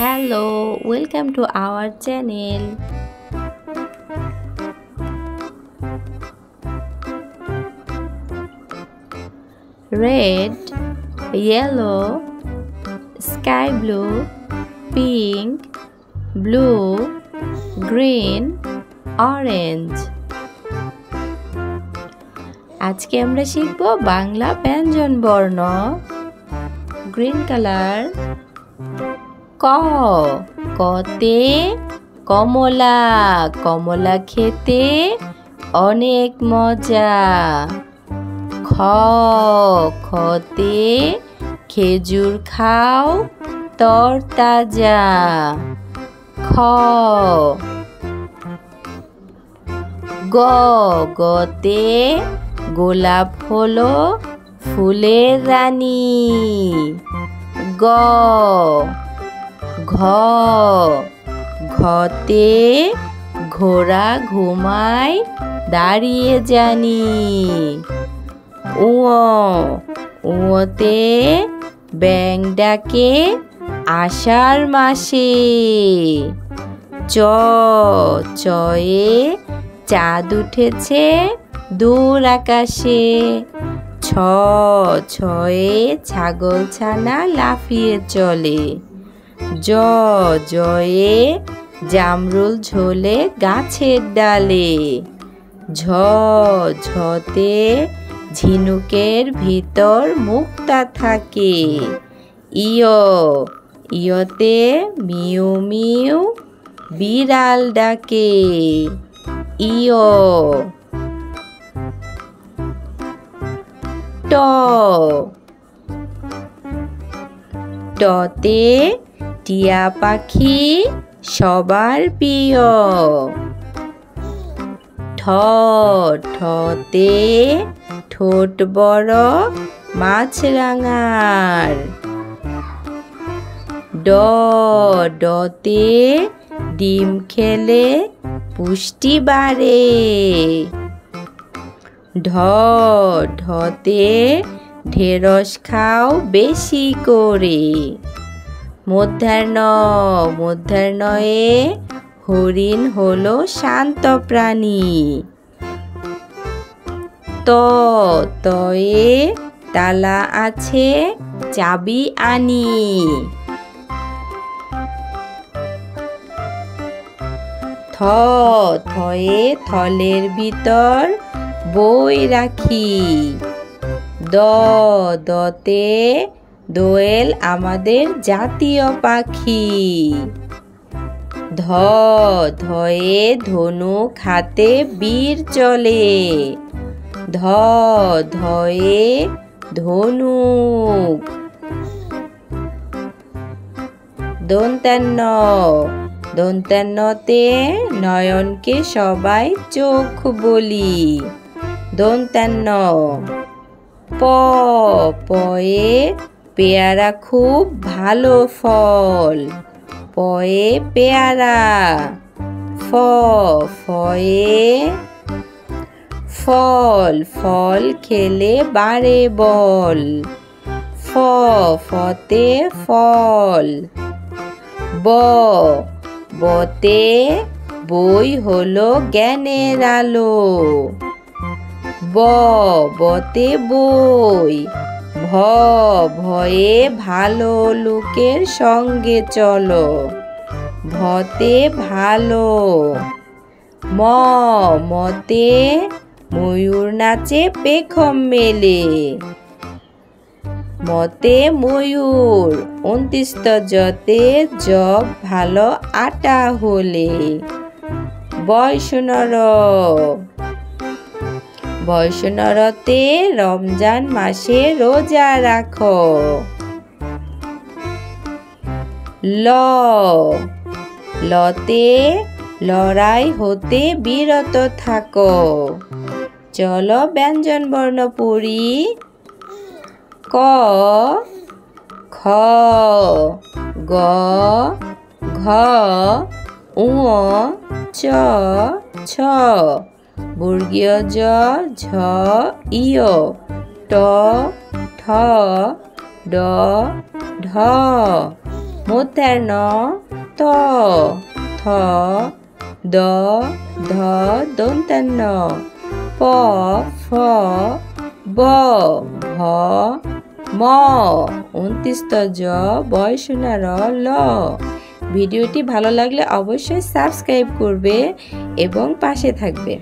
Hello, welcome to our channel. Red, yellow, sky blue, pink, blue, green, orange. আজকে আমরা শিখব বাংলা ব্যঞ্জন বর্ণ। গ্রিন কালার ক, কতে কমলা, কমলা খেতে অনেক মজা। খ, খতে খেজুর খাও তরতাজা। খ, গ, গতে গোলাপ হলো ফুলের রানী। গ, ঘ, ঘতে ঘোড়া ঘুমায় দাঁড়িয়ে জানি। উ, উতে ব্যাঙ ডাকে আষাঢ় মাসে। চ, চয়ে চাঁদ উঠেছে দূর আকাশে। ছ, ছয়ে ছাগল ছানা লাফিয়ে চলে। জ, জয়ে জামরুল ঝোলে গাছের ডালে। ঝ, ঝতে ঝিনুকের ভিতর মুক্তা থাকে। ইয়, ইয়তে মিউ মিউ বিড়াল ডাকে। ইয়, ট, টতে টিয়া পাখি সবার প্রিয়। ঠ, ঠতে ঠোঁট বড় মাছরাঙার। ড, ডতে ডিম খেলে পুষ্টি বাড়ে। ঢ, ঢতে ঢেঁড়স খাও বেশি করে। মধ্যাহ্ন, মধ্যাহ্নয়ে হরিণ হলো শান্ত প্রাণী। ত, তয়ে তালা আছে চাবি আনি। থ, থয়ে থলের ভিতর বই রাখি। দ, দতে দোয়েল আমাদের জাতীয় পাখি। ধ, ধয়ে ধনুক হাতে বীর চলে। ধ, ধয়ে ধনুক। দন্তান্ন, দন্তান্নতে নয়নকে সবাই চোখ বলি। দন্তান্ন। প, পয়ে পেয়ারা খুব ভালো ফল। পয়ে পেয়ারা। ফ, ফয়ে ফল, ফল খেলে বাড়ে বল। ফ, ফতে ফল। ব, বতে বই হলো জ্ঞানের আলো। ব, বতে বই। ভ, ভয়ে ভালো লোকের সঙ্গে চলো। ভতে ভালো। ম, মতে ময়ূর নাচে পেখম মেলে। মতে ময়ূর। ২৯ জতে জব ভালো আটা হলে। বয়সনর, বয়সনরতে রমজান মাসে রোজা রাখো। ল, লতে লড়াই হতে বিরত থাকো। চলো ব্যঞ্জন বর্ণ পড়ি। ক, খ, গ, ঘ, উ, চ, ছ, বর্গীয় জ, ঝ, ইয়, ট, ঠ, ড, ঢ, মূর্ধন্য ন ত থ দ ধ দন্তান্ন প ফ ব ভ ম ২৯ জ বয়সুনার ল। ভিডিওটি ভালো লাগলে অবশ্যই সাবস্ক্রাইব করবে এবং পাশে থাকবে।